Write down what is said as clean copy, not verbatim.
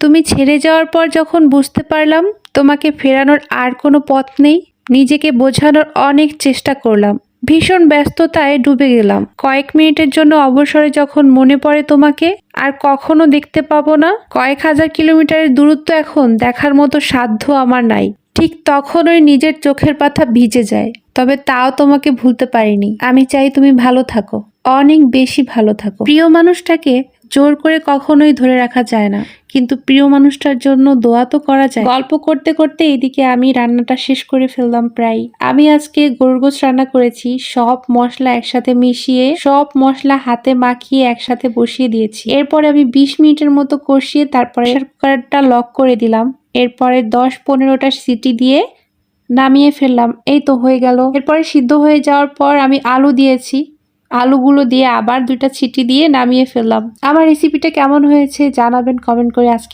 তুমি ছেড়ে যাওয়ার পর যখন বুঝতে পারলাম তোমাকে ফেরানোর আর কোনো পথ নেই, নিজেকে বোঝানোর অনেক চেষ্টা করলাম। ভীষণ ব্যস্ততায় ডুবে গেলাম। কয়েক মিনিটের জন্য অবসরে যখন মনে পড়ে তোমাকে, আর কখনো দেখতে পাবো না, কয়েক হাজার কিলোমিটারের দূরত্ব এখন দেখার মতো সাধ্য আমার নাই। ঠিক তখনই নিজের চোখের পাতা ভিজে যায়। তবে তাও তোমাকে ভুলতে পারিনি। আমি চাই তুমি ভালো থাকো, অনেক বেশি ভালো থাকো। প্রিয় মানুষটাকে জোর করে কখনোই ধরে রাখা যায় না, কিন্তু প্রিয় মানুষটার জন্য দোয়া তো করা যায়। গল্প করতে করতে এদিকে আমি রান্নাটা শেষ করে ফেললাম প্রায়। আমি আজকে গরুর গোশত রান্না করেছি। সব মশলা একসাথে মিশিয়ে, সব মশলা হাতে মাখিয়ে একসাথে বসিয়ে দিয়েছি। এরপরে আমি 20 মিনিটের মতো কষিয়ে তারপরে প্রেসার কুকারটা লক করে দিলাম। এরপরে 10-15টা সিটি দিয়ে নামিয়ে ফেললাম। এই তো হয়ে গেল। এরপরে সিদ্ধ হয়ে যাওয়ার পর আমি আলু দিয়েছি। আলুগুলো দিয়ে আবার 2টা সিটি দিয়ে নামিয়ে ফেললাম। আমার রেসিপিটা কেমন হয়েছে জানাবেন কমেন্ট করে। আজকে